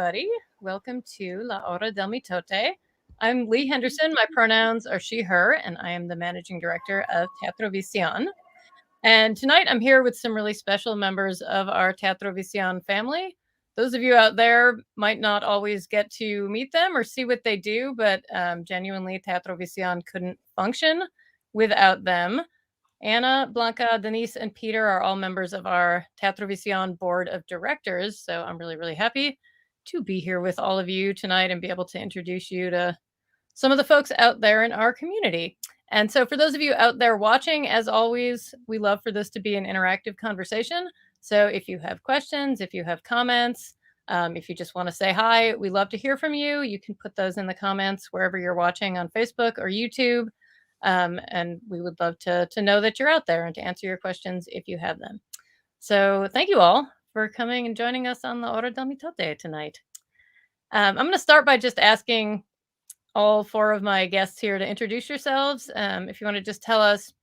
everybody. Welcome to La Hora del Mitote. I'm Lee Henderson. My pronouns are she, her, and I am the managing director of Tetrovision. And tonight I'm here with some really special members of our Tetrovision family. Those of you out there might not always get to meet them or see what they do, but genuinely Tetrovision couldn't function without them. Anna, Blanca, Dennise, and Peter are all members of our Tetrovision board of directors. So I'm really, really happy to be here with all of you tonight and be able to introduce you to some of the folks out there in our community. And so for those of you out there watching, as always, we love for this to be an interactive conversation. So if you have questions, if you have comments, if you just want to say hi, we love to hear from you. You can put those in the comments wherever you're watching on Facebook or YouTube. And we would love to know that you're out there and to answer your questions if you have them. So thank you all for coming and joining us on the Hora del Mitote tonight. I'm going to start by just asking all four of my guests here to introduce yourselves. If you want to just tell us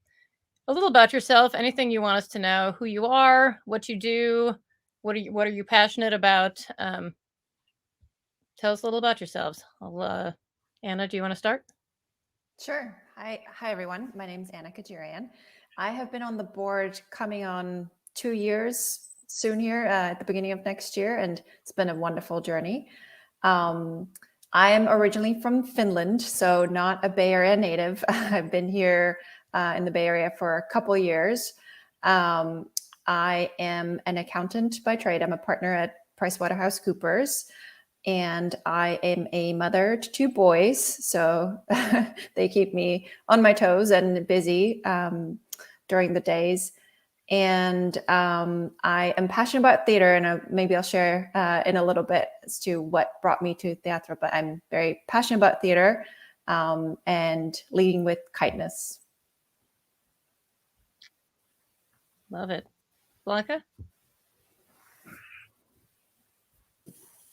a little about yourself, anything you want us to know, who you are, what you do, what are you passionate about? Tell us a little about yourselves. Anna, do you want to start? Sure. Hi, everyone. My name is Anna Kajirian. I have been on the board coming on 2 years soon here at the beginning of next year, and it's been a wonderful journey. I am originally from Finland, so not a Bay Area native. I've been here in the Bay Area for a couple years. I am an accountant by trade. I'm a partner at PricewaterhouseCoopers. And I am a mother to 2 boys, so they keep me on my toes and busy during the days. And I am passionate about theater, and maybe I'll share in a little bit as to what brought me to theater, but I'm very passionate about theater and leading with kindness. Love it. Blanca?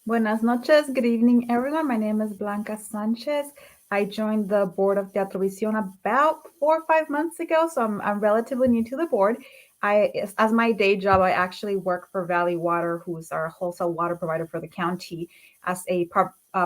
Buenas noches. Good evening, everyone. My name is Blanca Sanchez. I joined the board of Teatro Visión about 4 or 5 months ago, so I'm relatively new to the board. As my day job, I actually work for Valley Water, who's our wholesale water provider for the county, as a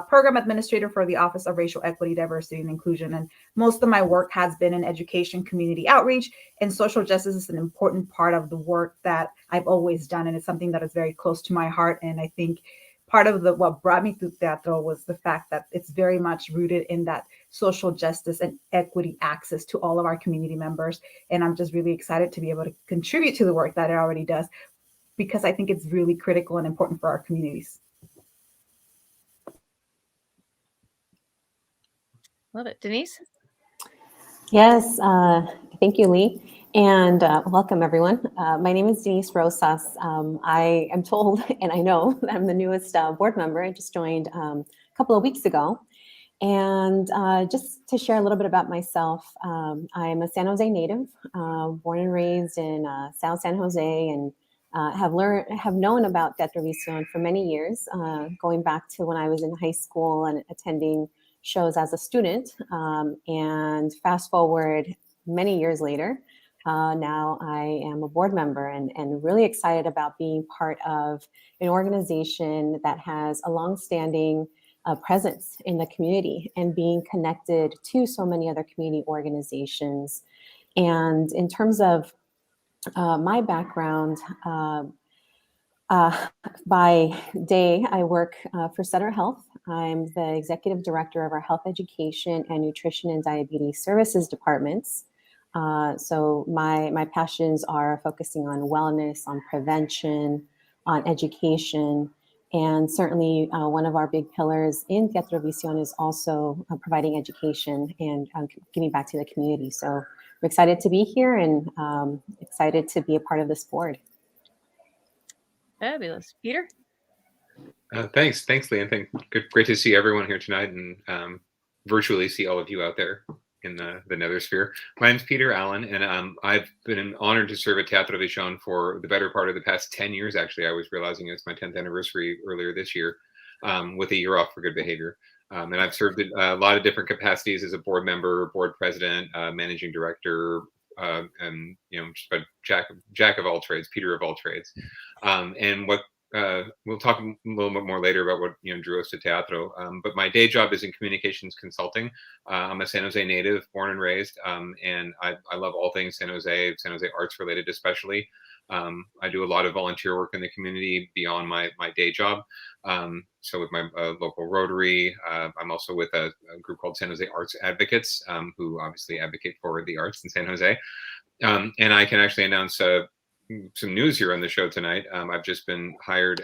program administrator for the Office of Racial Equity, Diversity, and Inclusion. And most of my work has been in education, community outreach, and social justice is an important part of the work that I've always done, and it's something that is very close to my heart. And I think part of what brought me to Tatro was the fact that it's very much rooted in that social justice and equity access to all of our community members. And I'm just really excited to be able to contribute to the work that it already does, because I think it's really critical and important for our communities. Love it. Dennise? Yes, thank you, Lee. And welcome, everyone. My name is Dennise Rosas. I am told, and I know that I'm the newest board member. I just joined a couple of weeks ago. And just to share a little bit about myself, I'm a San Jose native, born and raised in South San Jose, and have known about Tetrovision for many years, going back to when I was in high school and attending shows as a student. And fast forward many years later, now I am a board member and really excited about being part of an organization that has a longstanding presence in the community and being connected to so many other community organizations. And in terms of my background, by day, I work for Sutter Health. I'm the executive director of our health education and nutrition and diabetes services departments. So my passions are focusing on wellness, on prevention, on education, and certainly one of our big pillars in Tetrovision is also providing education and giving back to the community. So we're excited to be here and excited to be a part of this board. Fabulous. Peter? Thanks, Lee, and great to see everyone here tonight and virtually see all of you out there in the nethersphere. My name's Peter Allen, and I've been honored to serve at Tetrovision for the better part of the past 10 years. Actually, I was realizing it's my 10th anniversary earlier this year, with a year off for good behavior. And I've served in a lot of different capacities as a board member, board president, managing director, and just a jack of all trades, Peter of all trades. And what we'll talk a little bit more later about what drew us to Teatro. But my day job is in communications consulting. I'm a San Jose native, born and raised, and I love all things San Jose arts related, especially. I do a lot of volunteer work in the community beyond my day job. So with my local Rotary, I'm also with a group called San Jose Arts Advocates, who obviously advocate for the arts in San Jose. And I can actually announce some news here on the show tonight. I've just been hired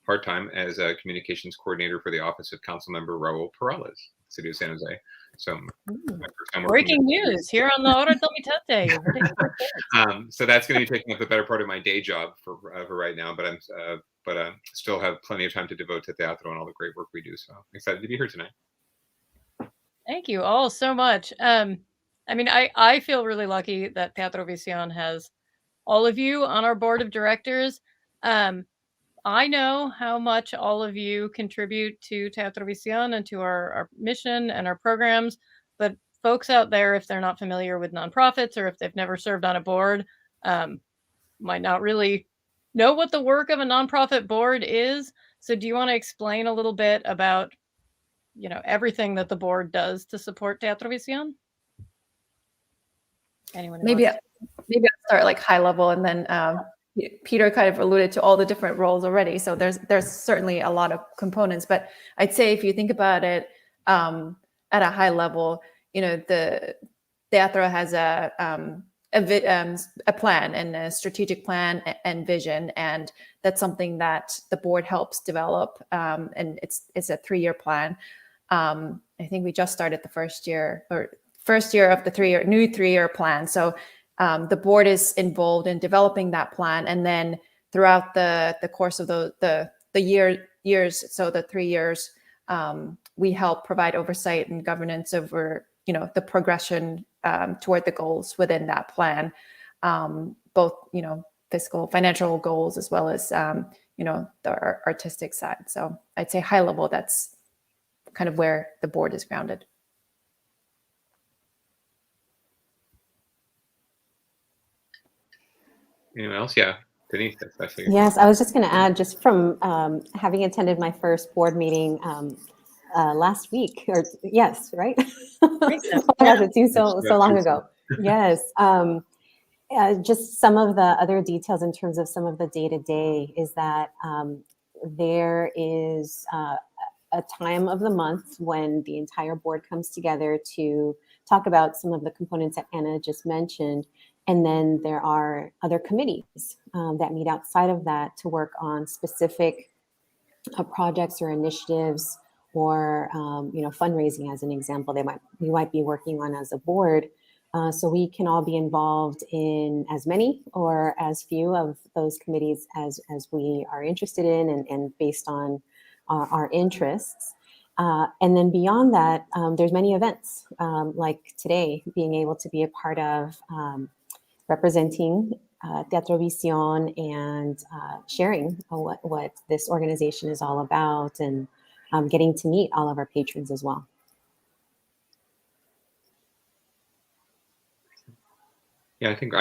part-time as a communications coordinator for the office of Councilmember Raul Perales, City of San Jose. So my first time breaking news here on the Hora del Mitote. So that's going to be taking up the better part of my day job for right now, but I still have plenty of time to devote to Teatro and all the great work we do. So I'm excited to be here tonight. Thank you all so much. I mean, I feel really lucky that Tetrovision has all of you on our board of directors. I know how much all of you contribute to Tetrovision and to our mission and our programs, but folks out there, if they're not familiar with nonprofits or if they've never served on a board, might not really know what the work of a nonprofit board is. So do you want to explain a little bit about, everything that the board does to support Tetrovision? Anyone? Maybe I'll start like high level, and then Peter kind of alluded to all the different roles already. So there's certainly a lot of components, but I'd say if you think about it at a high level, the Teatro has a plan and a strategic plan and vision, and that's something that the board helps develop. And it's a 3-year plan. I think we just started the first year of the new 3-year plan. So the board is involved in developing that plan, and then throughout the course of the years, so the 3 years, we help provide oversight and governance over the progression toward the goals within that plan, both fiscal, financial goals, as well as the artistic side. So I'd say high level, that's kind of where the board is grounded. Anyone else? Yeah, Dennise, especially. Yes, I was just going to add, just from having attended my first board meeting last week, or yes, right? Oh my gosh, it seems so long ago. Yes. Just some of the other details in terms of some of the day-to-day is that there is a time of the month when the entire board comes together to talk about some of the components that Anna just mentioned. And then there are other committees that meet outside of that to work on specific projects or initiatives, or fundraising, as an example, we might be working on as a board. So we can all be involved in as many or as few of those committees as we are interested in, and based on our interests. And then beyond that, there's many events like today, being able to be a part of representing Tetrovision and sharing what this organization is all about, and getting to meet all of our patrons as well. Yeah, I think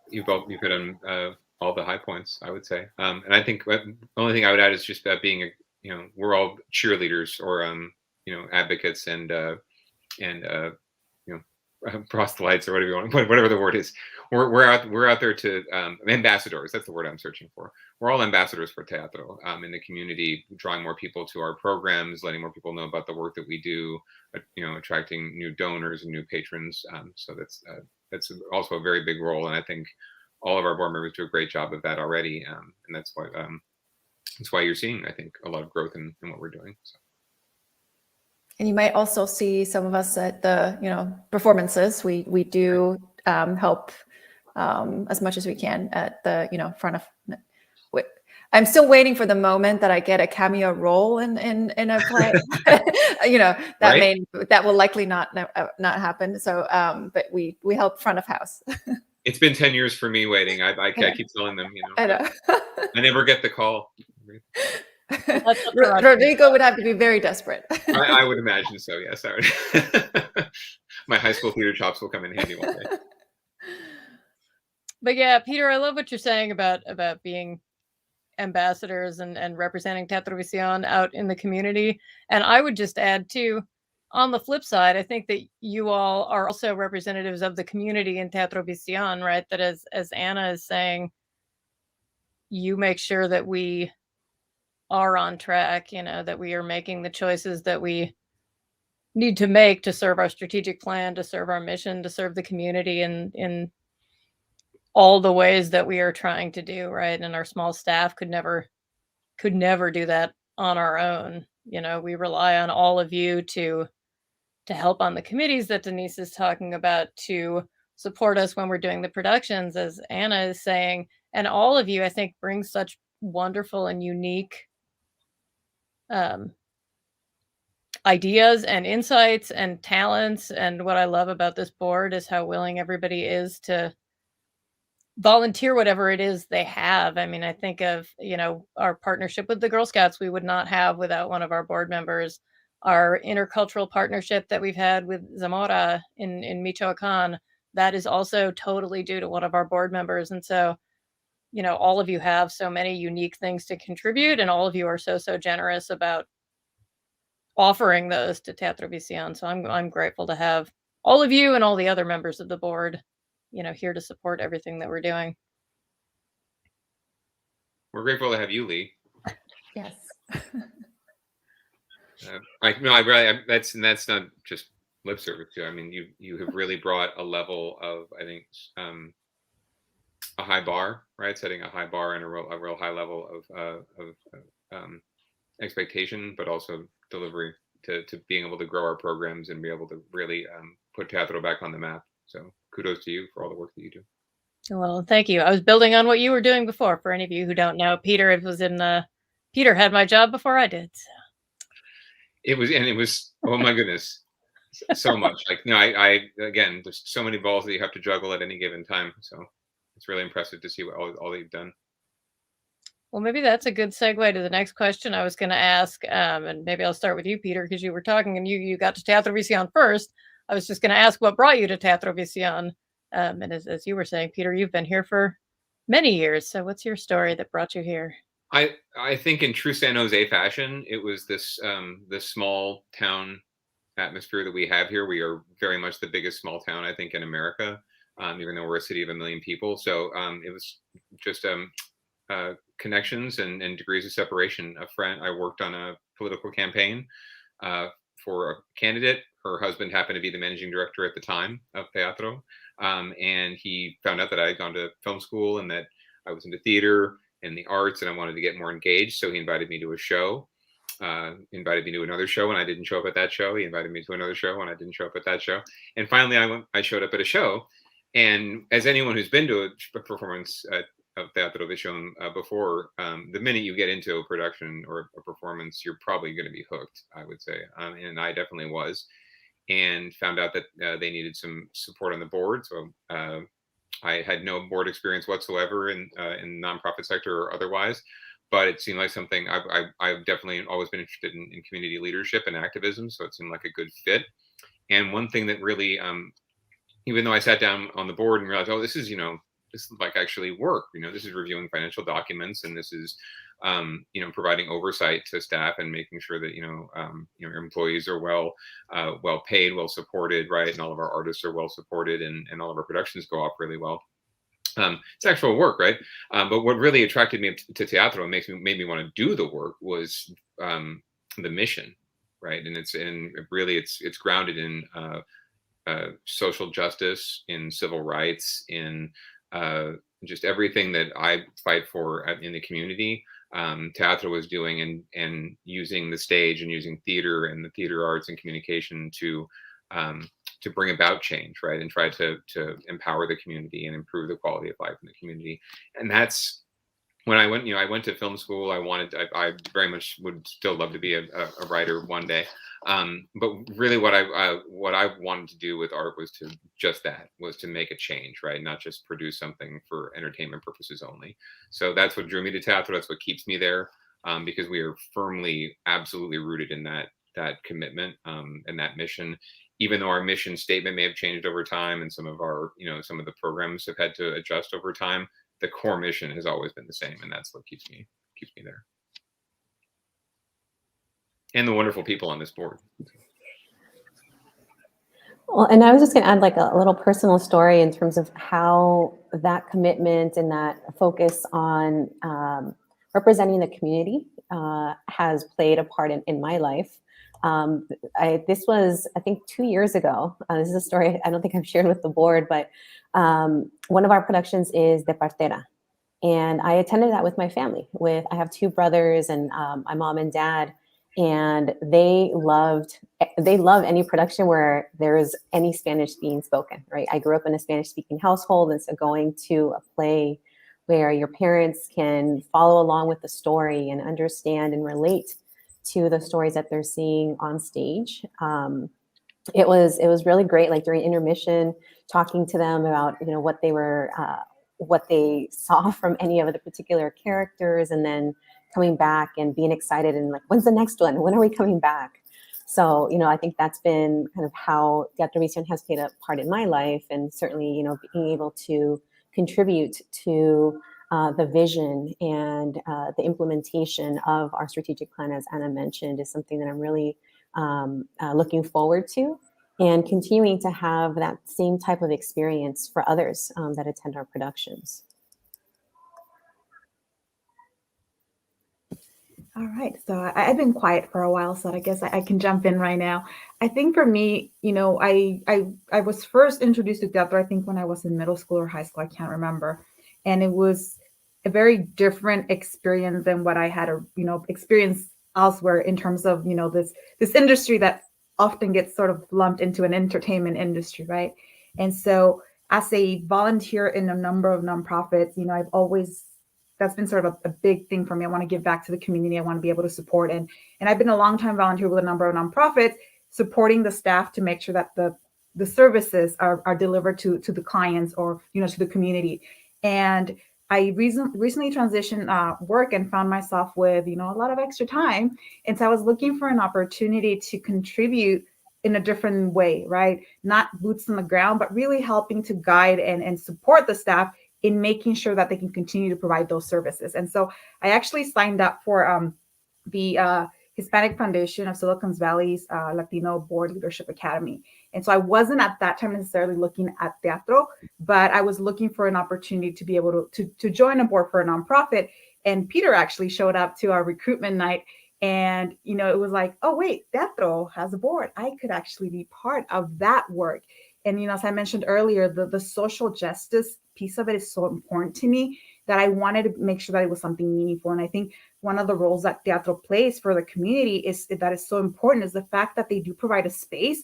you've hit on all the high points, I would say. And I think the only thing I would add is just that being we're all cheerleaders or advocates and proselytes, or whatever you want, whatever the word is. We're out there to ambassadors. That's the word I'm searching for. We're all ambassadors for Teatro in the community, drawing more people to our programs, letting more people know about the work that we do, attracting new donors and new patrons. So that's also a very big role, and I think all of our board members do a great job of that already, and that's why you're seeing, I think, a lot of growth in what we're doing. So. And you might also see some of us at the performances. We do help as much as we can at the front of. I'm still waiting for the moment that I get a cameo role in a play. That will likely not happen. So, but we help front of house. It's been 10 years for me waiting. I keep telling them, I know. I never get the call. Rodrigo would have to be very desperate. I would imagine so. Yes, I would. My high school theater chops will come in handy one day. But yeah, Peter, I love what you're saying about being ambassadors and representing Tetrovision out in the community. And I would just add too, on the flip side, I think that you all are also representatives of the community in Tetrovision, right? That as Anna is saying, you make sure that we are on track, you know, that we are making the choices that we need to make to serve our strategic plan, to serve our mission, to serve the community in all the ways that we are trying to do, right? And our small staff could never do that on our own. You know, we rely on all of you to help on the committees that Dennise is talking about, to support us when we're doing the productions, as Anna is saying. And all of you, I think, bring such wonderful and unique ideas and insights and talents. And what I love about this board is how willing everybody is to volunteer whatever it is they have. I mean, I think of, you know, our partnership with the Girl Scouts we would not have without one of our board members. Our intercultural partnership that we've had with Zamora in Michoacan, that is also totally due to one of our board members. And so, you know, all of you have so many unique things to contribute, and all of you are so generous about offering those to Tetrovision. So I'm grateful to have all of you and all the other members of the board, you know, here to support everything that we're doing. We're grateful to have you, Lee. Yes. That's not just lip service too. I mean, you have really brought a level of, I think, a high bar, right? Setting a high bar and a real high level of expectation, but also delivery to being able to grow our programs and be able to really put Tatro back on the map. So kudos to you for all the work that you do. Well, thank you. I was building on what you were doing before. For any of you who don't know, Peter had my job before I did. So. It was oh my goodness, so much. Like, no, I again, there's so many balls that you have to juggle at any given time. So it's really impressive to see what all that you've done. Well, maybe that's a good segue to the next question I was going to ask, and maybe I'll start with you, Peter, because you were talking and you got to Tetrovision first. I was just going to ask what brought you to Tetrovision, and as you were saying, Peter, you've been here for many years. So what's your story that brought you here? I think in true San Jose fashion, it was this small town atmosphere that we have here. We are very much the biggest small town, I think, in America, even though we're a city of 1 million people. So it was just connections and degrees of separation. A friend, I worked on a political campaign for a candidate. Her husband happened to be the managing director at the time of Teatro, and he found out that I had gone to film school and that I was into theater and the arts, and I wanted to get more engaged. So he invited me to a show, invited me to another show, and I didn't show up at that show. He invited me to another show, and I didn't show up at that show. And finally, I showed up at a show. And as anyone who's been to a performance of Tetrovision before, the minute you get into a production or a performance, you're probably going to be hooked, I would say. And I definitely was, and found out that they needed some support on the board. So I had no board experience whatsoever in the nonprofit sector or otherwise, but it seemed like something I've definitely always been interested in community leadership and activism. So it seemed like a good fit. And one thing that really, even though I sat down on the board and realized, oh, this is like actually work, this is reviewing financial documents, and this is, providing oversight to staff and making sure that, your employees are well paid, well supported, right? And all of our artists are well supported, and all of our productions go off really well. It's actual work, right? But what really attracted me to Teatro and made me want to do the work was the mission, right? And it's grounded in social justice, in civil rights, in just everything that I fight for in the community. Teatro was doing and using the stage and using theater and the theater arts and communication to bring about change, right? And try to empower the community and improve the quality of life in the community. And that's when I went, I went to film school. I very much would still love to be a writer one day. But really what I wanted to do with art was to make a change, right? Not just produce something for entertainment purposes only. So that's what drew me to Tatro. That's what keeps me there, because we are firmly, absolutely rooted in that commitment and that mission. Even though our mission statement may have changed over time, and some of the programs have had to adjust over time, the core mission has always been the same, and that's what keeps me keeps me there. And the wonderful people on this board. Well, and I was just going to add like a little personal story in terms of how that commitment and that focus on representing the community has played a part in my life. This was, I think, 2 years ago. This is a story I don't think I've shared with the board, but one of our productions is De Partera. And I attended that with my family. I have 2 brothers and my mom and dad. And they love any production where there is any Spanish being spoken, right? I grew up in a Spanish speaking household. And so going to a play where your parents can follow along with the story and understand and relate to the stories that they're seeing on stage. It was really great. Like during intermission, talking to them about, what they saw from any of the particular characters, and then coming back and being excited and like, when's the next one? When are we coming back? So, I think that's been kind of how Tetrovision has played a part in my life, and certainly, being able to contribute to the vision and the implementation of our strategic plan, as Anna mentioned, is something that I'm really looking forward to, and continuing to have that same type of experience for others that attend our productions. All right, so I've been quiet for a while, so I guess I can jump in right now. I think for me, I was first introduced to Tatro, I think when I was in middle school or high school, I can't remember. And it was a very different experience than what I had, experienced elsewhere in terms of, this industry that often gets sort of lumped into an entertainment industry, right? And so as a volunteer in a number of nonprofits, that's been sort of a big thing for me. I want to give back to the community. I want to be able to support. And I've been a long time volunteer with a number of nonprofits, supporting the staff to make sure that the services are delivered to the clients or, to the community. And I recently transitioned work and found myself with, a lot of extra time. And so I was looking for an opportunity to contribute in a different way, right? Not boots on the ground, but really helping to guide and support the staff in making sure that they can continue to provide those services. And so I actually signed up for the Hispanic Foundation of Silicon Valley's Latino Board Leadership Academy. And so I wasn't at that time necessarily looking at Teatro, but I was looking for an opportunity to be able to join a board for a nonprofit. And Peter actually showed up to our recruitment night. And, it was like, oh, wait, Teatro has a board. I could actually be part of that work. And, as I mentioned earlier, the social justice piece of it is so important to me that I wanted to make sure that it was something meaningful. And I think one of the roles that Teatro plays for the community is so important is the fact that they do provide a space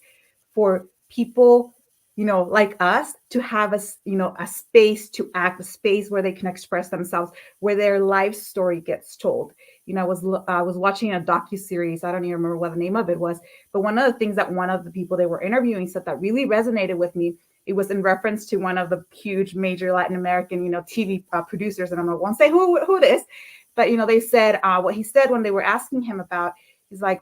for people, like us to have a space to act, a space where they can express themselves, where their life story gets told. I was watching a docuseries. I don't even remember what the name of it was, but one of the things that one of the people they were interviewing said that really resonated with me. It was in reference to one of the huge major Latin American, TV producers, and I won't say who it is, but they said what he said when they were asking him about is like,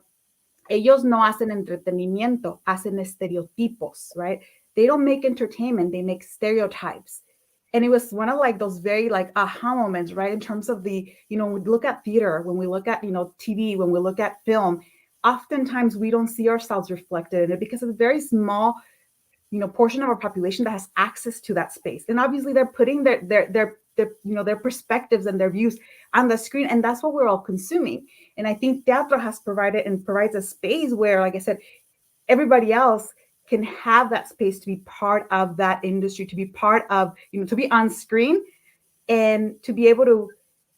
ellos no hacen entretenimiento, hacen estereotipos, right? They don't make entertainment, they make stereotypes. And it was one of like those very like aha moments, right? In terms of the, when we look at theater, when we look at, TV, when we look at film, oftentimes we don't see ourselves reflected in it because it's a very small, portion of our population that has access to that space. And obviously they're putting their perspectives and their views on the screen. And that's what we're all consuming. And I think Teatro has provided and provides a space where, like I said, everybody else can have that space to be part of that industry, to be part of, to be on screen and to be able to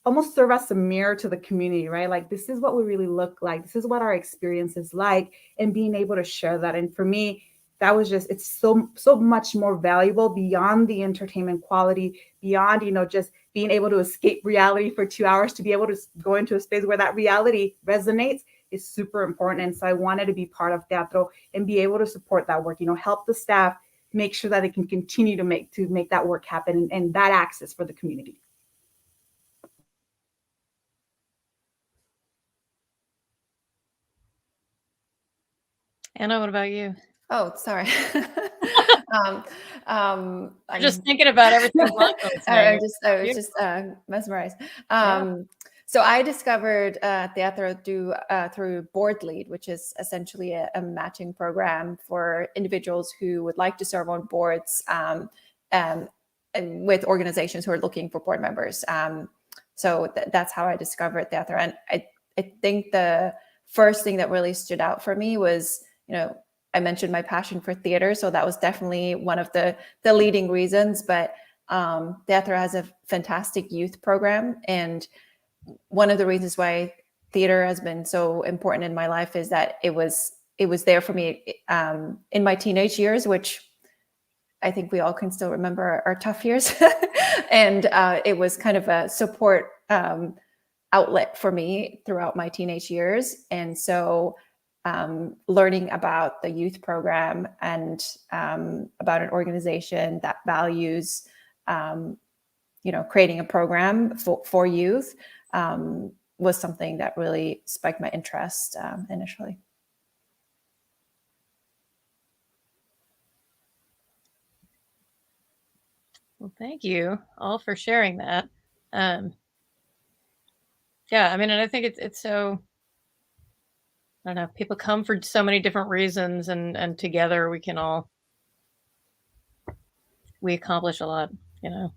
almost serve as a mirror to the community, right? Like, this is what we really look like. This is what our experience is like, and being able to share that. And for me, that was just, it's so much more valuable beyond the entertainment quality, beyond, just being able to escape reality for 2 hours, to be able to go into a space where that reality resonates is super important. And so I wanted to be part of Teatro and be able to support that work, help the staff make sure that they can continue to make that work happen and that access for the community. Anna, what about you? Oh, sorry. I'm just thinking about everything. I was just mesmerized. So I discovered Teatro through Board Lead, which is essentially a matching program for individuals who would like to serve on boards and with organizations who are looking for board members. So that's how I discovered Teatro. And I think the first thing that really stood out for me was, I mentioned my passion for theater. So that was definitely one of the leading reasons. But Teatro has a fantastic youth program. And one of the reasons why theater has been so important in my life is that it was there for me in my teenage years, which I think we all can still remember our tough years. And it was kind of a support outlet for me throughout my teenage years. And so learning about the youth program and about an organization that values, creating a program for youth was something that really spiked my interest initially. Well, thank you all for sharing that. Yeah, I mean, and I think it's so, I don't know, people come for so many different reasons, and together we accomplish a lot, Yeah.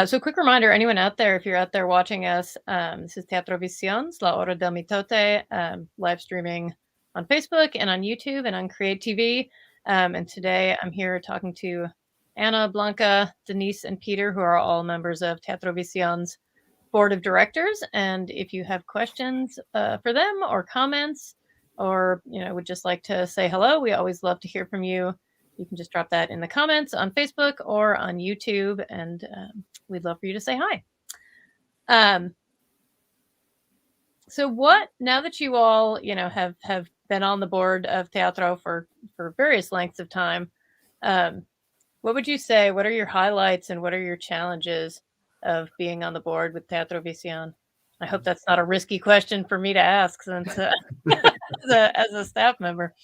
So quick reminder, anyone out there, if you're out there watching us, this is Tetrovision, La Hora del Mitote, live streaming on Facebook and on YouTube and on Create TV. And today I'm here talking to Anna, Blanca, Dennise, and Peter, who are all members of Tetrovision's board of directors. And if you have questions for them or comments, or would just like to say hello, we always love to hear from you. You can just drop that in the comments on Facebook or on YouTube, and we'd love for you to say hi. So now that you all, have been on the board of Teatro for various lengths of time, what would you say, what are your highlights and what are your challenges of being on the board with Teatro Visión? I hope that's not a risky question for me to ask, since as a staff member.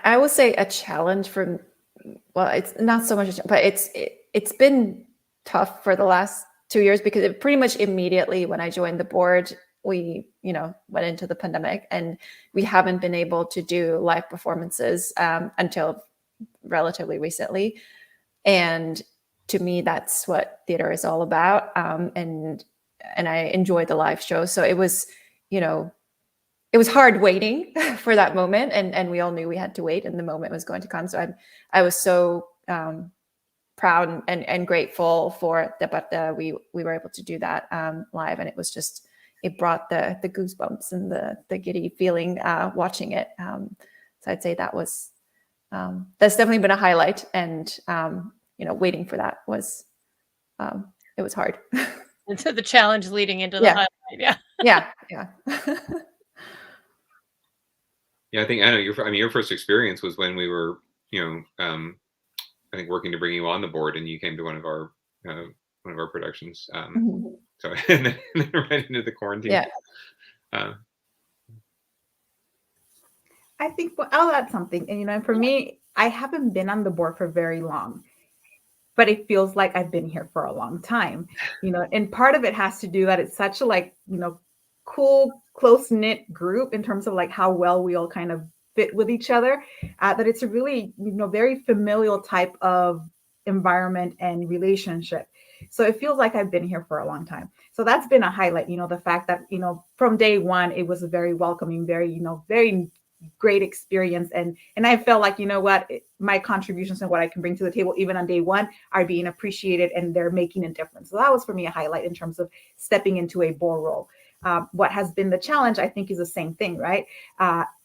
I would say a challenge it's not so much, but it's been tough for the last 2 years, because it pretty much immediately when I joined the board, we, went into the pandemic, and we haven't been able to do live performances until relatively recently. And to me, that's what theater is all about. And I enjoy the live show. So it was, it was hard waiting for that moment, and we all knew we had to wait, and the moment was going to come. So I was so proud and grateful for that we were able to do that live, and it brought the goosebumps and the giddy feeling watching it. So I'd say that's definitely been a highlight, and waiting for that was it was hard. And so the challenge leading into the highlight, yeah. Yeah, I think Anna, your first experience was when we were, I think working to bring you on the board, and you came to one of our productions. So and then right into the quarantine. Yeah. I think I'll add something. And for me, I haven't been on the board for very long, but it feels like I've been here for a long time. And part of it has to do that it's such a cool, close-knit group in terms of how well we all kind of fit with each other, that it's a really, very familial type of environment and relationship. So it feels like I've been here for a long time. So that's been a highlight, the fact that, from day one, it was a very welcoming, very, very great experience. And I felt like, my contributions and what I can bring to the table, even on day one, are being appreciated, and they're making a difference. So that was for me a highlight in terms of stepping into a board role. What has been the challenge, I think, is the same thing, right?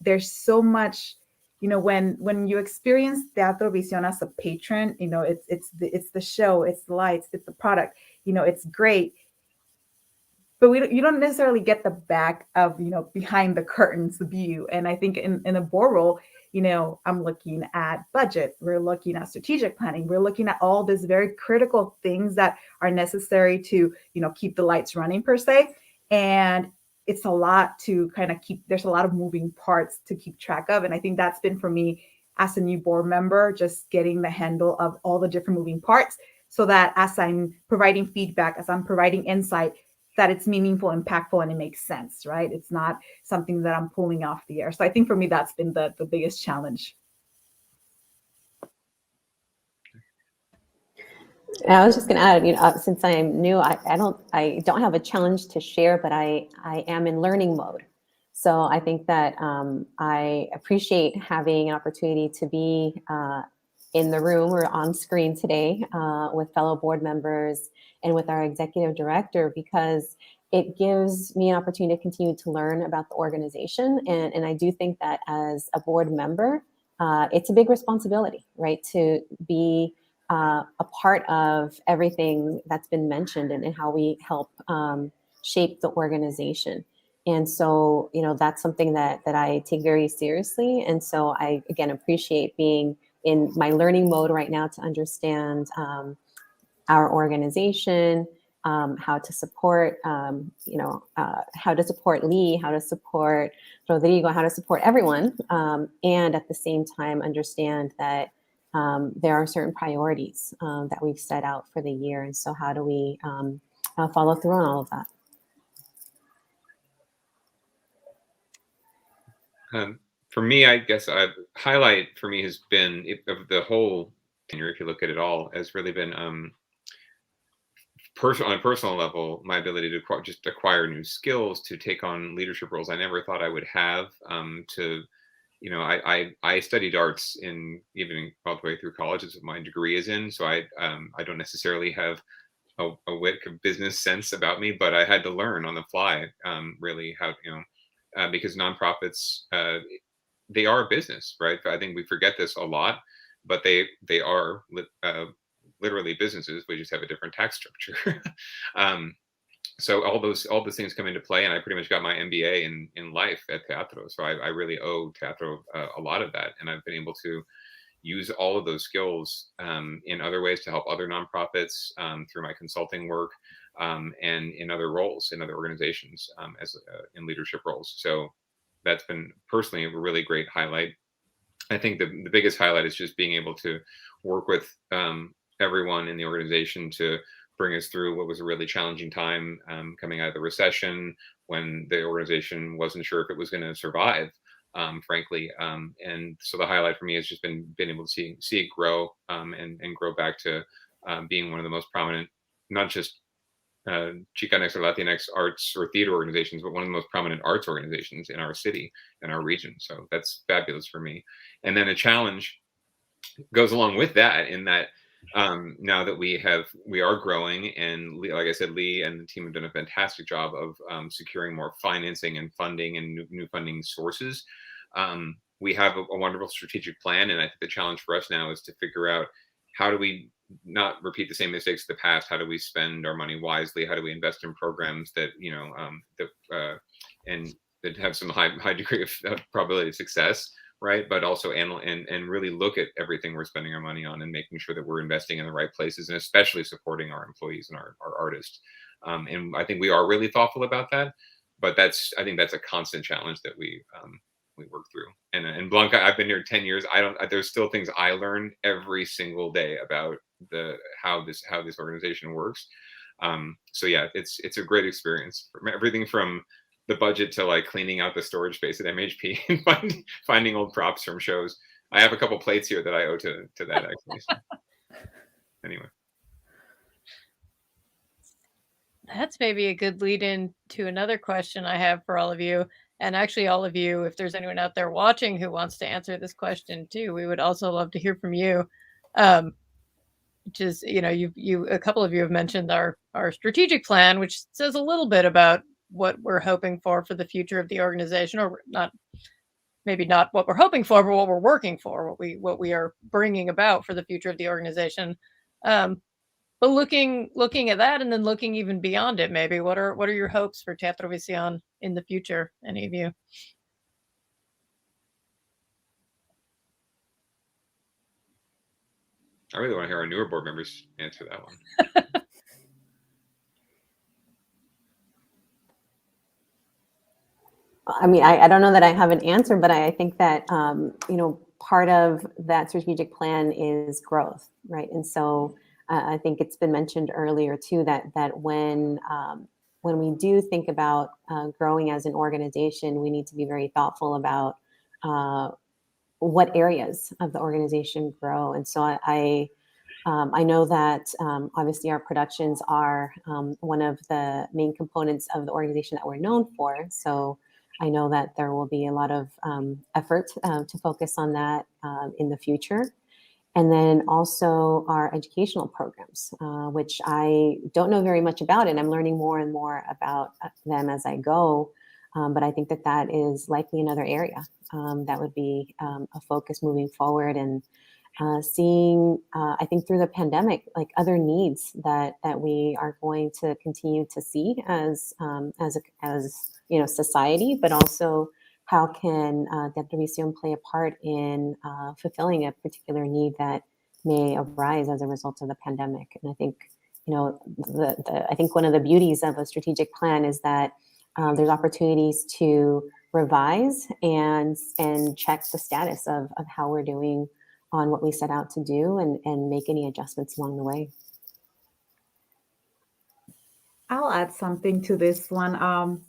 There's so much, when you experience Teatro Visión as a patron, it's the show, it's the lights, it's the product, it's great. But you don't necessarily get the back of, behind the curtains view. And I think in a board role, I'm looking at budget, we're looking at strategic planning, we're looking at all these very critical things that are necessary to, keep the lights running per se. And it's a lot to kind of there's a lot of moving parts to keep track of. And I think that's been for me as a new board member, just getting the handle of all the different moving parts, so that as I'm providing feedback, as I'm providing insight, that it's meaningful, impactful, and it makes sense, right? It's not something that I'm pulling off the air. So I think for me, that's been the biggest challenge. I was just going to add, since I am new, I don't have a challenge to share, but I am in learning mode. So I think that I appreciate having an opportunity to be in the room or on screen today with fellow board members and with our executive director, because it gives me an opportunity to continue to learn about the organization. And I do think that as a board member, it's a big responsibility, right? To be a part of everything that's been mentioned and how we help shape the organization. And so, that's something that I take very seriously. And so I, again, appreciate being in my learning mode right now to understand our organization, how to support, how to support Lee, how to support Rodrigo, how to support everyone. And at the same time, understand that there are certain priorities that we've set out for the year. And so how do we follow through on all of that? For me, I guess a highlight for me has been of the whole tenure, if you look at it all, has really been on a personal level, my ability to just acquire new skills, to take on leadership roles I never thought I would have. I studied arts even all the way through college, as my degree is in. So I don't necessarily have a wit of business sense about me, but I had to learn on the fly, really how, because nonprofits, they are a business, right? I think we forget this a lot, but they are literally businesses. We just have a different tax structure. So all those things come into play, and I pretty much got my MBA in life at Teatro. So I really owe Teatro a lot of that, and I've been able to use all of those skills in other ways to help other nonprofits through my consulting work and in other roles in other organizations in leadership roles. So that's been personally a really great highlight. I think the biggest highlight is just being able to work with everyone in the organization to bring us through what was a really challenging time coming out of the recession, when the organization wasn't sure if it was going to survive, frankly. And so the highlight for me has just been able to see it grow and grow back to being one of the most prominent, not just Chicanx or Latinx arts or theater organizations, but one of the most prominent arts organizations in our city and our region. So that's fabulous for me. And then a challenge goes along with that, in that now that we are growing, and like I said, Lee and the team have done a fantastic job of securing more financing and funding and new funding sources. We have a wonderful strategic plan, and I think the challenge for us now is to figure out, how do we not repeat the same mistakes of the past? How do we spend our money wisely? How do we invest in programs that and that have some high degree of probability of success, right? But also and really look at everything we're spending our money on, and making sure that we're investing in the right places, and especially supporting our employees and our artists. And I think we are really thoughtful about that. But I think that's a constant challenge that we work through. And Blanca, I've been here 10 years. There's still things I learn every single day about how this organization works. So yeah, it's a great experience. Everything from the budget to like cleaning out the storage space at MHP and finding old props from shows. I have a couple plates here that I owe to that, actually. So, anyway. That's maybe a good lead in to another question I have for all of you. And actually, all of you, if there's anyone out there watching who wants to answer this question too, we would also love to hear from you. Which is, a couple of you have mentioned our strategic plan, which says a little bit about what we're hoping for the future of the organization, or maybe not what we're hoping for, but what we're working for, what we are bringing about for the future of the organization. But looking at that, and then looking even beyond it, maybe what are your hopes for Tetrovision in the future? Any of you? I really want to hear our newer board members answer that one. I mean, I don't know that I have an answer, but I think that, part of that strategic plan is growth, right? And so I think it's been mentioned earlier too that when we do think about growing as an organization, we need to be very thoughtful about what areas of the organization grow. And so I know that obviously our productions are one of the main components of the organization that we're known for. So I know that there will be a lot of effort to focus on that in the future. And then also our educational programs, which I don't know very much about, and I'm learning more and more about them as I go. But I think that is likely another area that would be a focus moving forward, and seeing, I think through the pandemic, like other needs that we are going to continue to see as society, but also how can Tetrovision play a part in fulfilling a particular need that may arise as a result of the pandemic. And I think, I think one of the beauties of a strategic plan is that there's opportunities to revise and check the status of how we're doing on what we set out to do, and make any adjustments along the way. I'll add something to this one.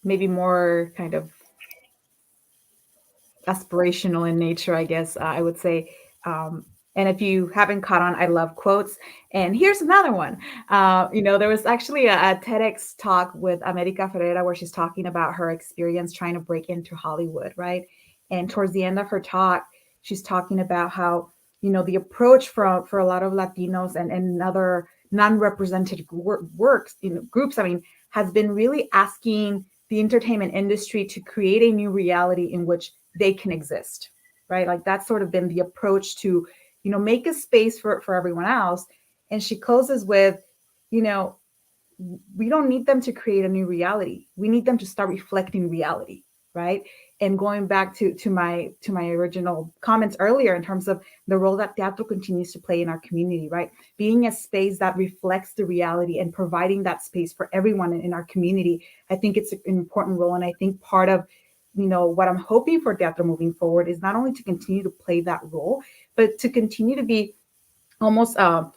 Maybe more kind of aspirational in nature, I guess I would say. And if you haven't caught on, I love quotes. And here's another one. There was actually a TEDx talk with America Ferreira where she's talking about her experience trying to break into Hollywood, right? And towards the end of her talk, she's talking about how, the approach for a lot of Latinos and other non-represented groups, has been really asking the entertainment industry to create a new reality in which they can exist, right? Like that's sort of been the approach to, make a space for everyone else. And she closes with, we don't need them to create a new reality. We need them to start reflecting reality, right? And going back to my original comments earlier in terms of the role that Teatro continues to play in our community, right? Being a space that reflects the reality and providing that space for everyone in our community, I think it's an important role. And I think part of, what I'm hoping for Teatro moving forward is not only to continue to play that role, but to continue to be almost, how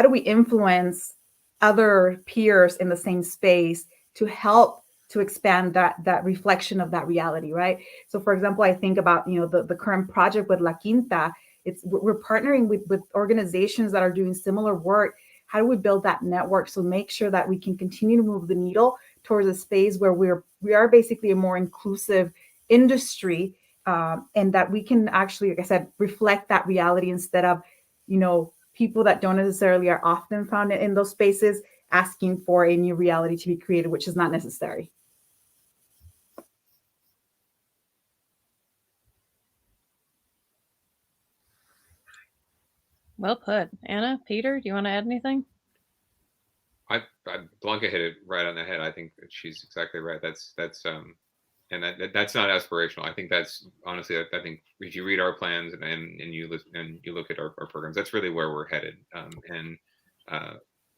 do we influence other peers in the same space to help to expand that reflection of that reality, right? So for example, I think about, the current project with La Quinta. We're partnering with organizations that are doing similar work. How do we build that network? So make sure that we can continue to move the needle towards a space where we are basically a more inclusive industry, and that we can actually, like I said, reflect that reality instead of, people that don't necessarily are often found in those spaces asking for a new reality to be created, which is not necessary. Well put. Anna, Peter, do you want to add anything? Blanca hit it right on the head. I think that she's exactly right. That's and that's not aspirational. I think that's honestly, I think if you read our plans and you listen and you look at our programs, that's really where we're headed. And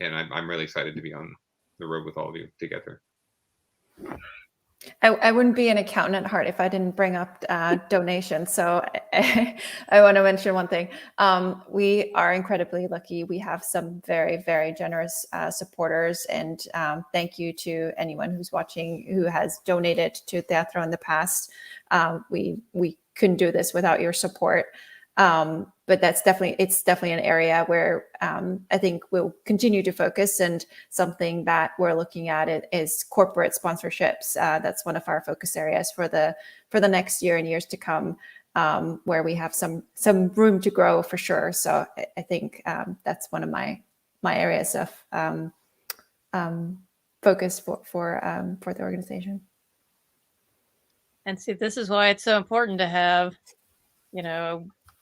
I'm really excited to be on the road with all of you together. I wouldn't be an accountant at heart if I didn't bring up donations. So I want to mention one thing. We are incredibly lucky. We have some very, very generous supporters, and thank you to anyone who's watching who has donated to Teatro in the past. We couldn't do this without your support. But it's definitely an area where I think we'll continue to focus, and something that we're looking at is corporate sponsorships. That's one of our focus areas for the next year and years to come, where we have some room to grow for sure. So I think that's one of my areas of focus for the organization. And see, this is why it's so important to have,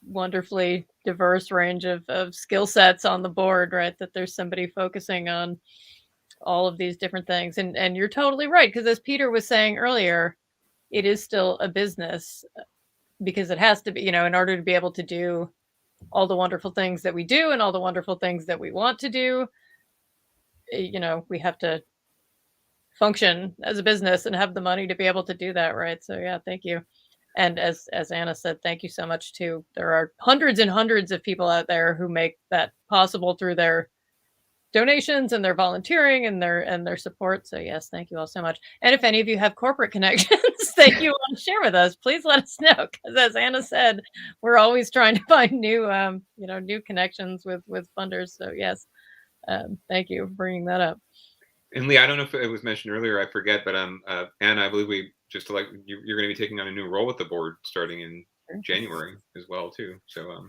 wonderfully diverse range of skill sets on the board, right? That there's somebody focusing on all of these different things. And you're totally right, because as Peter was saying earlier, it is still a business, because it has to be, in order to be able to do all the wonderful things that we do and all the wonderful things that we want to do, we have to function as a business and have the money to be able to do that, right? So yeah, thank you. And as Anna said, thank you so much too. There are hundreds and hundreds of people out there who make that possible through their donations and their volunteering and their support. So yes, thank you all so much. And if any of you have corporate connections that you want to share with us, please let us know. Because as Anna said, we're always trying to find new, new connections with funders. So yes, thank you for bringing that up. And Lee, I don't know if it was mentioned earlier, I forget, but Anna, I believe you're going to be taking on a new role with the board starting in January as well too. So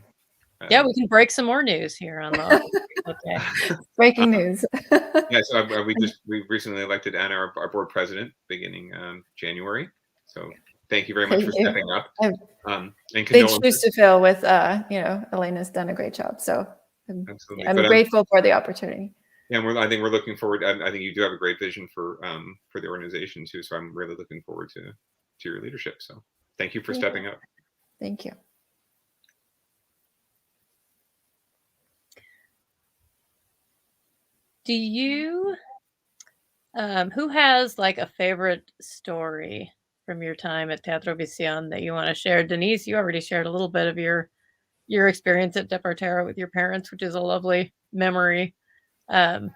yeah, we can break some more news here on the okay. Breaking news. Yeah, so we recently elected Anna our board president beginning January. So thank you very much for stepping up. And big shoes to fill with Elena's done a great job. So I'm grateful for the opportunity. Yeah, I think we're looking forward. I think you do have a great vision for the organization too. So I'm really looking forward to your leadership. So thank you for stepping up. Thank you. Do you, who has like a favorite story from your time at Teatro Visión that you want to share? Dennise, you already shared a little bit of your experience at Departera with your parents, which is a lovely memory. Yeah,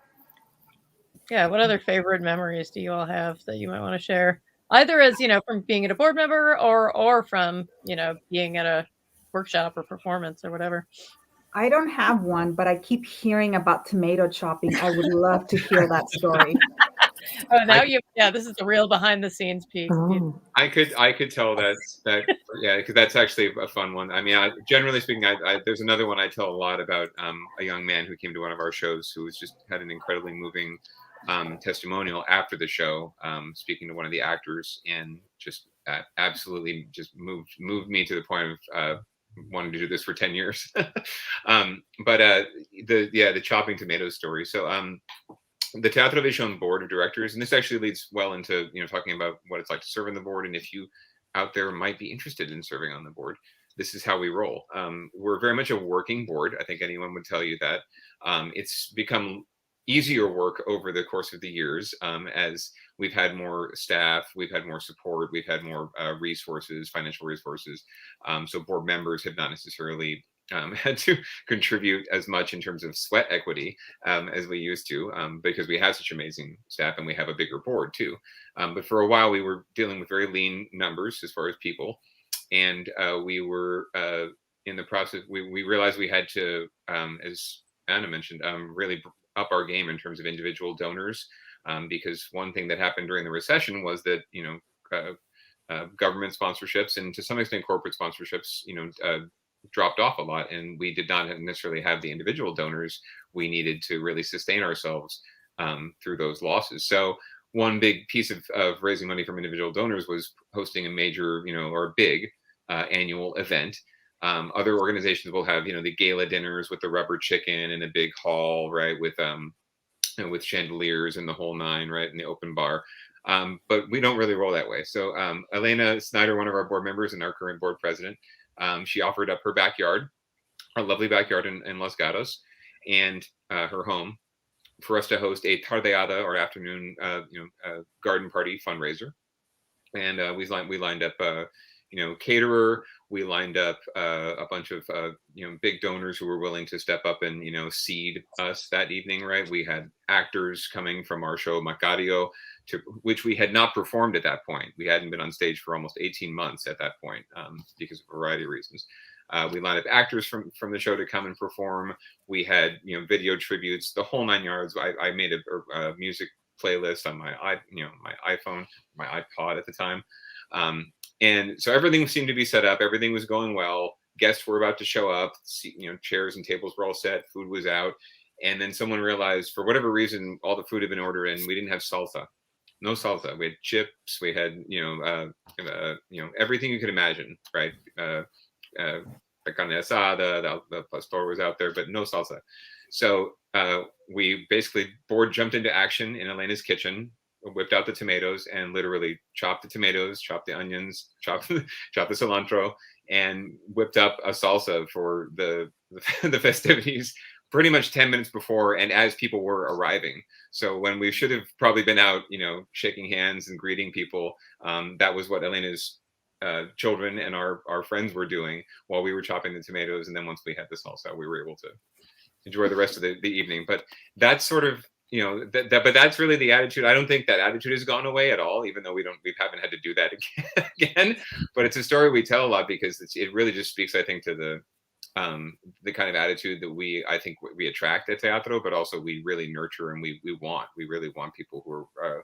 what other favorite memories do you all have that you might want to share? Either as, from being at a board member or from, being at a workshop or performance or whatever. I don't have one, but I keep hearing about tomato chopping. I would love to hear that story. Oh, now this is the real behind the scenes piece. Oh. I could tell that yeah, because that's actually a fun one. I mean, generally speaking, there's another one I tell a lot about, a young man who came to one of our shows who had an incredibly moving testimonial after the show, speaking to one of the actors, and just absolutely just moved me to the point of wanting to do this for 10 years. But the chopping tomatoes story. So the Tethrobision board of directors, and this actually leads well into talking about what it's like to serve on the board, and if you out there might be interested in serving on the board, this is how we roll. We're very much a working board. I think anyone would tell you that. It's become easier work over the course of the years, as we've had more staff, we've had more support, we've had more resources, financial resources. So board members have not necessarily had to contribute as much in terms of sweat equity as we used to, because we have such amazing staff and we have a bigger board too. But for a while we were dealing with very lean numbers as far as people, and we were in the process. We realized we had to, as Anna mentioned, really up our game in terms of individual donors, because one thing that happened during the recession was that government sponsorships and to some extent corporate sponsorships dropped off a lot, and we did not necessarily have the individual donors we needed to really sustain ourselves through those losses. So one big piece of raising money from individual donors was hosting a major or big annual event. Other organizations will have the gala dinners with the rubber chicken in a big hall, right, with with chandeliers and the whole nine, right, in the open bar. But we don't really roll that way. So Elena Snyder, one of our board members and our current board president, she offered up her backyard, our lovely backyard in Los Gatos, and her home for us to host a tardeada or afternoon garden party fundraiser. And we lined up caterer. We lined up a bunch of big donors who were willing to step up and seed us that evening. Right, we had actors coming from our show Macario, which we had not performed at that point. We hadn't been on stage for almost 18 months at that point, because of a variety of reasons. We lined up actors from the show to come and perform. We had video tributes, the whole 9 yards. I made a music playlist on my iPhone, my iPod at the time. And so everything seemed to be set up. Everything was going well. Guests were about to show up. Chairs and tables were all set. Food was out. And then someone realized, for whatever reason, all the food had been ordered and we didn't have salsa. No salsa. We had chips. We had, everything you could imagine, right? The carne asada, the pastor was out there, but no salsa. So we basically board jumped into action in Elena's kitchen, whipped out the tomatoes and literally chopped the tomatoes, chopped the onions, chopped the cilantro, and whipped up a salsa for the festivities pretty much 10 minutes before and as people were arriving. So when we should have probably been out, shaking hands and greeting people, that was what Elena's children and our friends were doing while we were chopping the tomatoes. And then once we had the salsa, we were able to enjoy the rest of the evening. But that's sort of, but that's really the attitude. I don't think that attitude has gone away at all, even though we haven't had to do that again. But it's a story we tell a lot because it really just speaks, I think, to the kind of attitude that I think we attract at Teatro, but also we really nurture and we really want people who are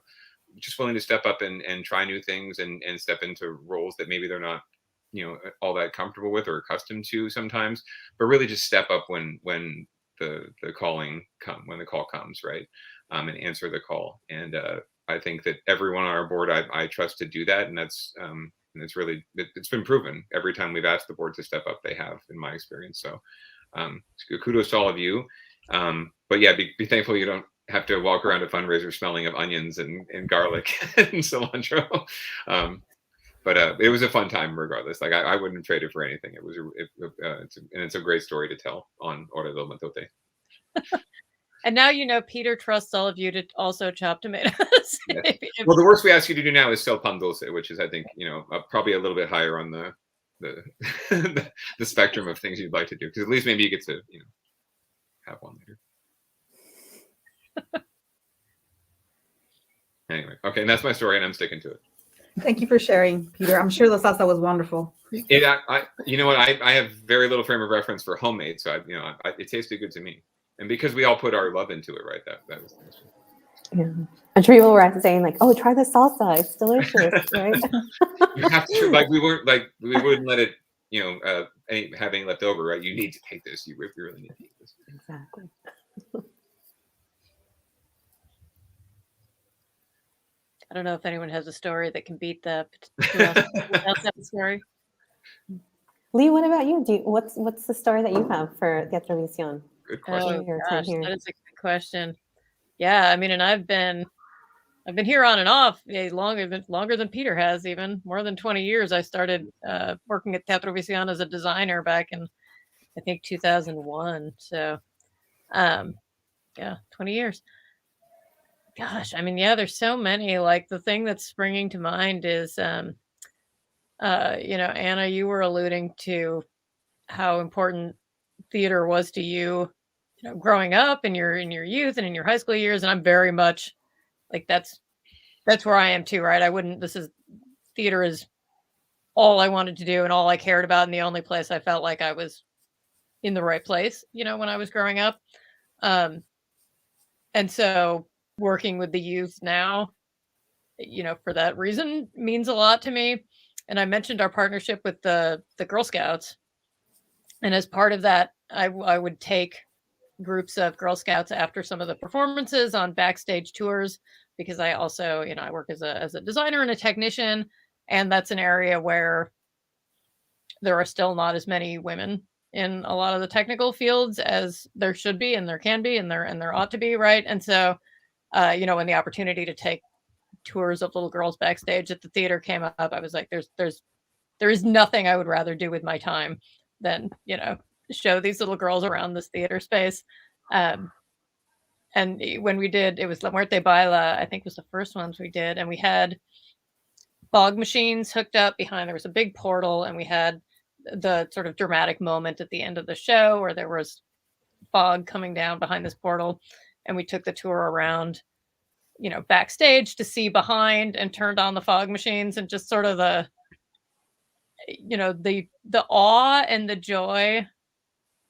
just willing to step up and try new things and step into roles that maybe they're not, all that comfortable with or accustomed to sometimes, but really just step up when the call comes, right? And answer the call. And I think that everyone on our board, I trust to do that. And that's, and it's been proven every time we've asked the board to step up, they have, in my experience. So kudos to all of you. But yeah, be thankful you don't have to walk around a fundraiser smelling of onions and garlic and cilantro. But it was a fun time regardless. Like I wouldn't trade it for anything. It was, it's a great story to tell on Hora del Mitote. And now Peter trusts all of you to also chop tomatoes. Yes. Well, the worst we ask you to do now is sell pan dulce, which is, I think, probably a little bit higher on the spectrum of things you'd like to do, because at least maybe you get to have one later. Anyway, okay, and that's my story, and I'm sticking to it. Thank you for sharing, Peter. I'm sure the salsa was wonderful. You know what? I have very little frame of reference for homemade, so it tasted good to me, and because we all put our love into it, right? That was nice. Yeah. I'm sure people were saying like, "Oh, try the salsa; it's delicious," right? You have to, we wouldn't let it, have any left over, right? You need to take this. You really need to take this. Exactly. I don't know if anyone has a story that can beat that story. Lee, what about you? What's the story that you have for Tetrovision? Good question. Oh gosh, that is a good question. Yeah, I mean, and I've been here on and off longer than Peter has, even more than 20 years. I started working at Tetrovision as a designer back in, I think, 2001. So, yeah, 20 years. Gosh, I mean, yeah, there's so many. Like the thing that's springing to mind is, Anna, you were alluding to how important theater was to you, growing up in your youth and in your high school years. And I'm very much like, that's where I am too, right? Theater is all I wanted to do and all I cared about. And the only place I felt like I was in the right place, when I was growing up. And so working with the youth now, for that reason means a lot to me. And I mentioned our partnership with the Girl Scouts. And as part of that, I would take groups of Girl Scouts after some of the performances on backstage tours, because I also, I work as a designer and a technician. And that's an area where there are still not as many women in a lot of the technical fields as there should be, and there can be, and there ought to be, right? And so, when the opportunity to take tours of little girls backstage at the theater came up, I was like, there is nothing I would rather do with my time than, show these little girls around this theater space. And when we did, it was La Muerte Baila, I think was the first ones we did. And we had fog machines hooked up behind, there was a big portal, and we had the sort of dramatic moment at the end of the show where there was fog coming down behind this portal. And we took the tour around, backstage to see behind, and turned on the fog machines, and just sort of the awe and the joy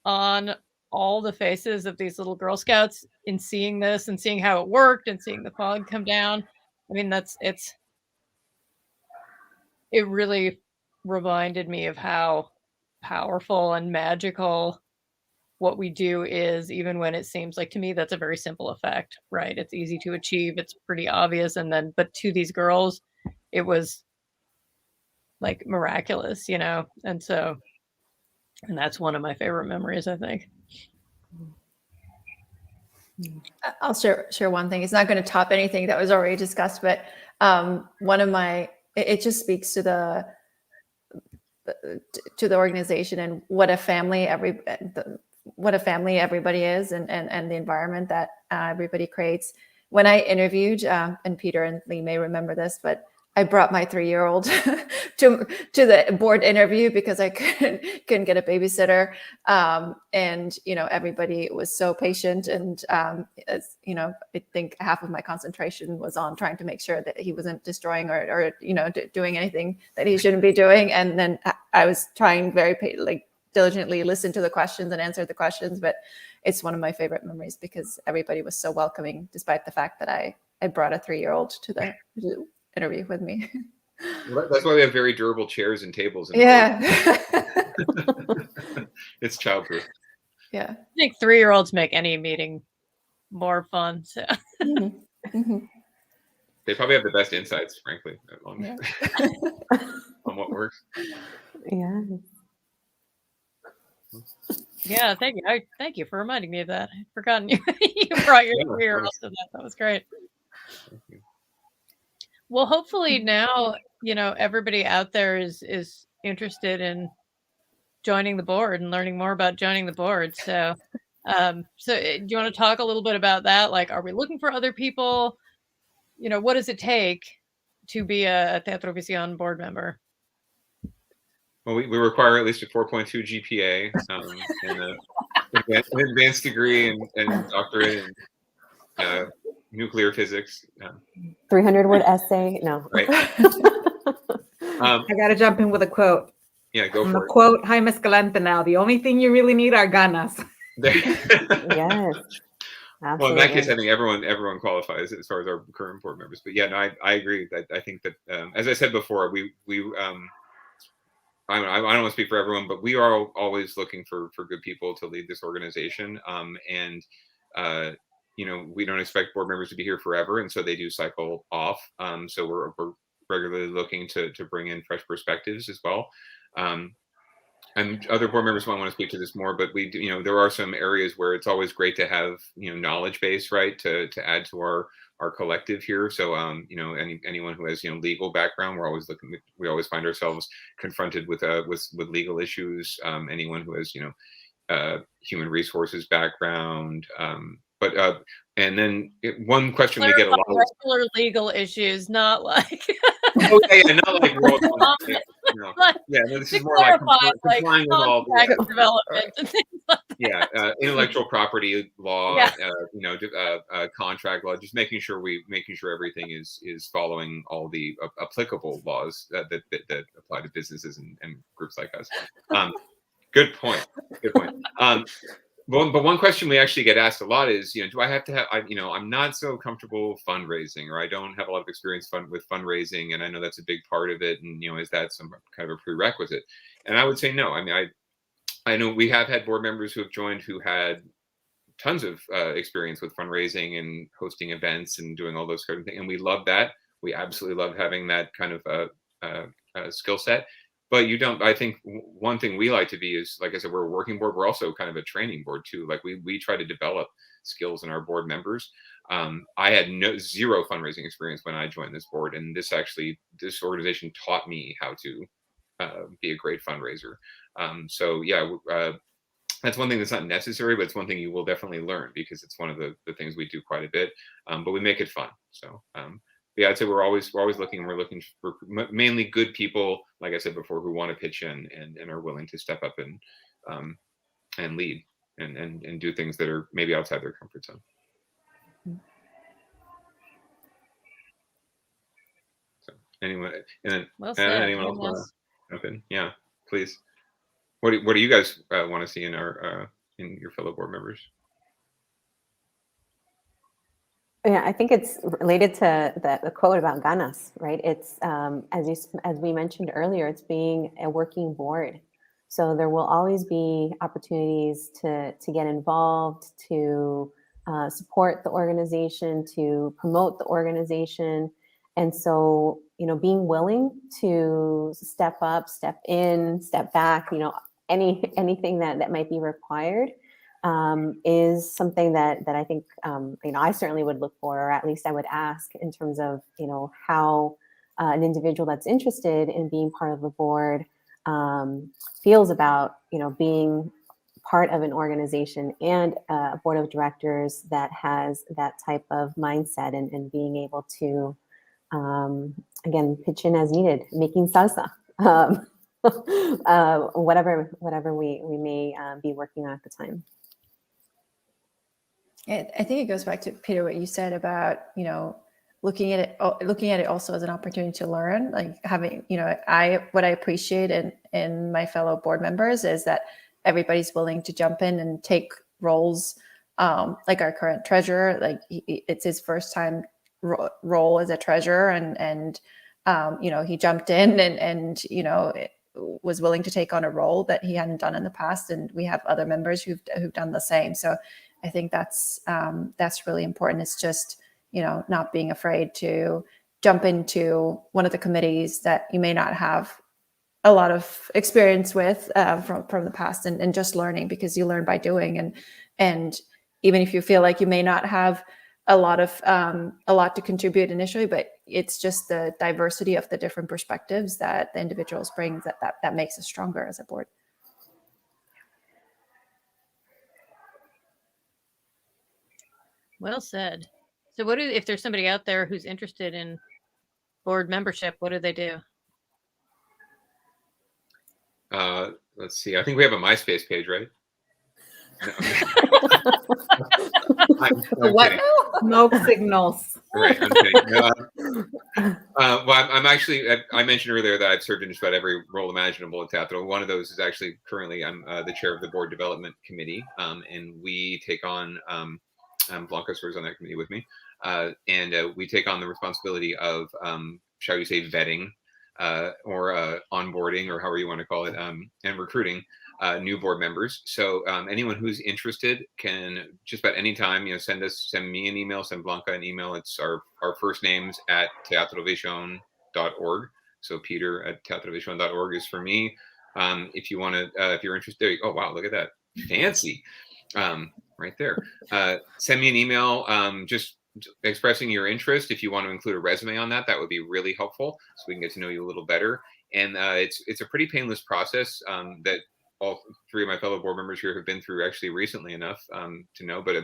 on all the faces of these little Girl Scouts in seeing this and seeing how it worked and seeing the fog come down. I mean, it really reminded me of how powerful and magical what we do is, even when it seems like, to me, that's a very simple effect, right? It's easy to achieve. It's pretty obvious. But to these girls, it was like miraculous, And so, and that's one of my favorite memories, I think. I'll share one thing. It's not going to top anything that was already discussed, but it just speaks to the organization and what a family everybody is, and the environment that everybody creates. When I interviewed, and Peter and Lee may remember this, but I brought my 3-year-old to the board interview because I couldn't get a babysitter. And, everybody was so patient. And, I think half of my concentration was on trying to make sure that he wasn't destroying or doing anything that he shouldn't be doing. And then I was trying diligently listen to the questions and answer the questions. But it's one of my favorite memories because everybody was so welcoming, despite the fact that I brought a 3-year-old to the interview with me. Well, that's why we have very durable chairs and tables. Yeah. It's childproof. Yeah. I think 3-year-olds make any meeting more fun. So. Mm-hmm. They probably have the best insights, frankly, on what works. Yeah. Yeah, thank you. Thank you for reminding me of that. I'd forgotten you brought your 3-year-old to that. That was great. Thank you. Well, hopefully now, everybody out there is interested in joining the board and learning more about joining the board. So, do you want to talk a little bit about that? Like, are we looking for other people? What does it take to be a Tetrovision board member? Well, we require at least a 4.2 GPA and an advanced degree and doctorate in nuclear physics. 300-word essay. No. Right. I got to jump in with a quote. Yeah, go for it. Quote Jaime Escalante now. The only thing you really need are ganas. Yes. Absolutely. Well, in that case, I think everyone qualifies as far as our current board members. But yeah, no, I agree. I think that, as I said before, I don't want to speak for everyone, but we are always looking for good people to lead this organization. We don't expect board members to be here forever, and so they do cycle off. So we're regularly looking to bring in fresh perspectives as well. And other board members might want to speak to this more, but we do, there are some areas where it's always great to have, knowledge base, right, to add to our collective here. So, anyone who has, legal background, we always find ourselves confronted with legal issues. Anyone who has, human resources background, and then one question we get a lot of regular legal issues, not like not like world. This is more like complying with all development and things like that. Intellectual property law, contract law, just making sure everything is following all the applicable laws that apply to businesses and groups like us. Good point. But one question we actually get asked a lot is, do I have to have, I'm not so comfortable fundraising, or I don't have a lot of experience with fundraising, and I know that's a big part of it, and is that some kind of a prerequisite? And I would say no. I mean, I know we have had board members who have joined who had tons of experience with fundraising and hosting events and doing all those kind of things, and we love that. We absolutely love having that kind of skill set. But I think one thing we like to be is, like I said, we're a working board. We're also kind of a training board too. Like we try to develop skills in our board members. I had zero fundraising experience when I joined this board, and this organization taught me how to be a great fundraiser. That's one thing that's not necessary, but it's one thing you will definitely learn, because it's one of the things we do quite a bit. But we make it fun. So. I'd say we're always looking. We're looking for mainly good people, like I said before, who want to pitch in and are willing to step up and lead and do things that are maybe outside their comfort zone. So anyone, and then anyone else want to jump in? Yeah, please. What do you guys want to see in your fellow board members? Yeah, I think it's related to the quote about ganas, right? It's as we mentioned earlier, it's being a working board. So there will always be opportunities to get involved, to support the organization, to promote the organization. And so, being willing to step up, step in, step back, anything that might be required is something that I think, I certainly would look for, or at least I would ask, in terms of, how an individual that's interested in being part of the board feels about, being part of an organization and a board of directors that has that type of mindset and being able to Again, pitch in as needed, making salsa, whatever we may be working on at the time. I think it goes back to Peter, what you said about, looking at it also as an opportunity to learn, like having, what I appreciate in my fellow board members is that everybody's willing to jump in and take roles. Like our current treasurer, like it's his first time role as a treasurer, and he jumped in and was willing to take on a role that he hadn't done in the past, and we have other members who've done the same. So I think that's really important. It's just not being afraid to jump into one of the committees that you may not have a lot of experience with from the past, and just learning, because you learn by doing, and even if you feel like you may not have a lot to contribute initially, but it's just the diversity of the different perspectives that the individuals bring that makes us stronger as a board. Well said. So if there's somebody out there who's interested in board membership, what do they do? Let's see. I think we have a MySpace page, right? No, what now? Smoke signals. Right. I'm kidding. Well, I'm actually, I mentioned earlier that I've served in just about every role imaginable at Tatro. One of those is actually currently I'm the chair of the board development committee, and we take on Blanca serves on that committee with me, and we take on the responsibility of shall we say vetting or onboarding, or however you want to call it, and recruiting new board members. So anyone who's interested can just about any time, send me an email, send Blanca an email. It's our first names at Tetrovision.org. So Peter at Tetrovision.org is for me. If you want to, if you're interested, oh wow, look at that, fancy, right there. Send me an email, just expressing your interest. If you want to include a resume on that, that would be really helpful, so we can get to know you a little better. And it's a pretty painless process that all three of my fellow board members here have been through actually recently enough to know, but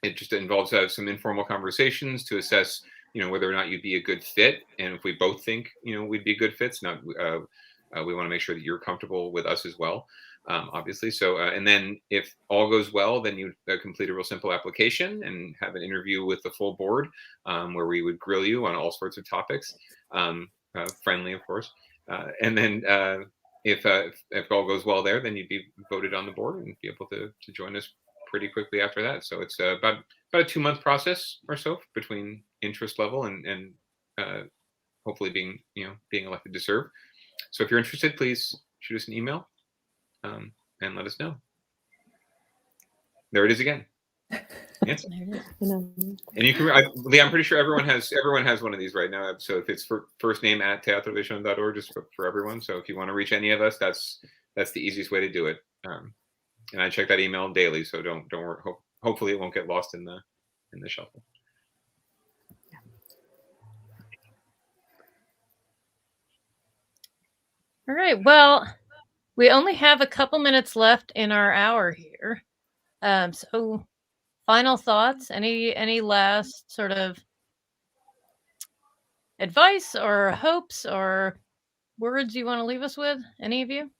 it just involves some informal conversations to assess, whether or not you'd be a good fit. And if we both think, we'd be good fits, we want to make sure that you're comfortable with us as well, obviously. So, and then if all goes well, then you complete a real simple application and have an interview with the full board, where we would grill you on all sorts of topics, friendly, of course. And then if all goes well there, then you'd be voted on the board and be able to join us pretty quickly after that. So it's about a 2-month process or so between interest level and hopefully being elected to serve. So if you're interested, please shoot us an email and let us know. There it is again. Yes. And you can, Lee, I'm pretty sure everyone has one of these right now. So if it's for first name at Tetrovision.org, just for everyone. So if you want to reach any of us, that's the easiest way to do it. And I check that email daily, so don't worry. Hopefully it won't get lost in the shuffle. All right. Well, we only have a couple minutes left in our hour here. So final thoughts, any last sort of advice or hopes or words you want to leave us with? Any of you?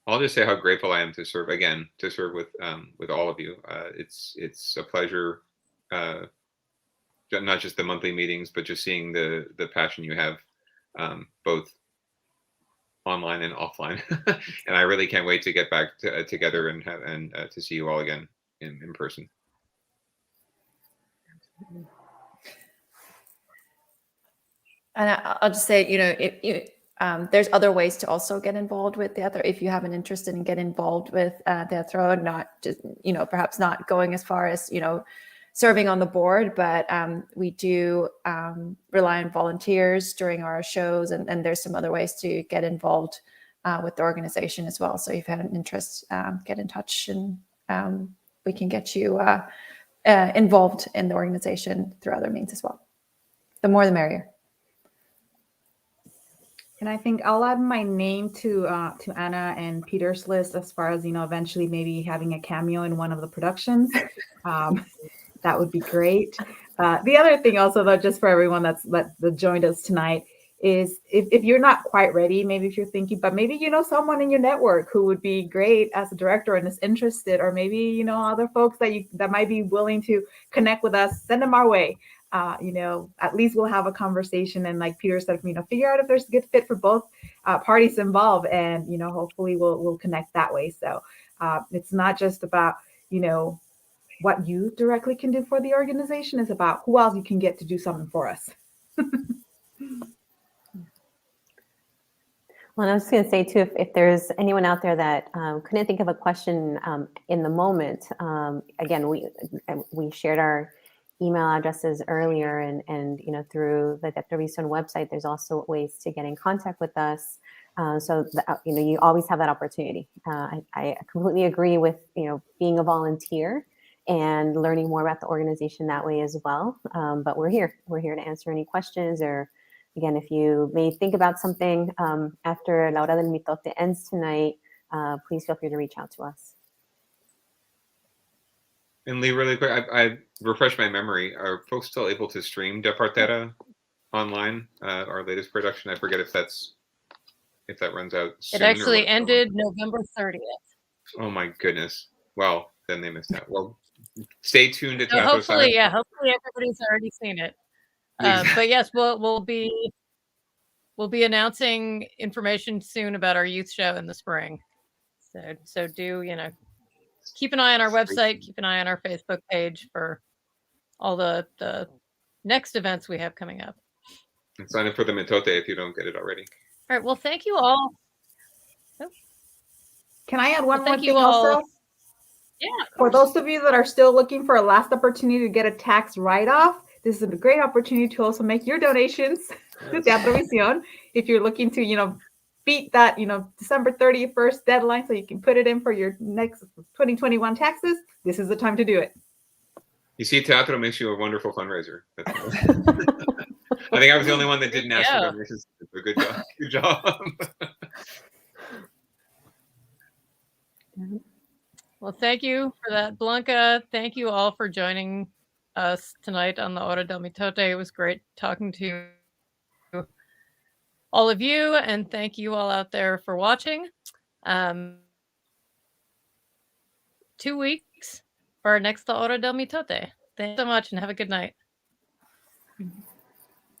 I'll just say how grateful I am to serve with all of you. It's a pleasure, not just the monthly meetings, but just seeing the passion you have, both online and offline. And I really can't wait to get back together and to see you all again in person. And I'll just say, there's other ways to also get involved with Teatro. If you have an interest in get involved with Teatro, not just, perhaps not going as far as, serving on the board, but we do rely on volunteers during our shows, and there's some other ways to get involved with the organization as well. So if you have an interest, get in touch, and we can get you involved in the organization through other means as well. The more the merrier. And I think I'll add my name to Anna and Peter's list as far as, eventually maybe having a cameo in one of the productions. that would be great. The other thing also, though, just for everyone that joined us tonight, is if you're not quite ready, maybe if you're thinking, but maybe you know someone in your network who would be great as a director and is interested, or maybe you know other folks that might be willing to connect with us, send them our way. At least we'll have a conversation, and like Peter said, figure out if there's a good fit for both parties involved, and hopefully we'll connect that way. So it's not just about what you directly can do for the organization, it's about who else you can get to do something for us. Well, I was going to say too, if there's anyone out there that couldn't think of a question in the moment, again, we shared our email addresses earlier, and through the Tetrovision website, there's also ways to get in contact with us. You always have that opportunity. I completely agree with being a volunteer and learning more about the organization that way as well. But we're here to answer any questions, or again, if you may think about something after La Hora del Mitote ends tonight, please feel free to reach out to us. And Lee, really quick, I refreshed my memory. Are folks still able to stream De Partera online? Our latest production. I forget if that runs out soon. It actually ended November 30th. Oh my goodness. Well, then they missed out. Well, stay tuned to So Tatro. hopefully everybody's already seen it. But yes, we'll be announcing information soon about our youth show in the spring. So do keep an eye on our website, keep an eye on our Facebook page for all the next events we have coming up. And sign up for the Mitote if you don't get it already. All right. Well, thank you all. Can I add one more thank you thing all. also? Yeah. For those of you that are still looking for a last opportunity to get a tax write-off, this is a great opportunity to also make your donations to Teatro Visión. If you're looking to, beat that, December 31st deadline so you can put it in for your next 2021 taxes, this is the time to do it. You see, Tatro makes you a wonderful fundraiser. I think I was the only one that didn't ask for donations. Good job. Good job. Well, thank you for that, Blanca. Thank you all for joining us tonight on the Hora del Mitote. It was great talking to all of you, and thank you all out there for watching. 2 weeks for our next Hora del Mitote. Thanks so much, and have a good night.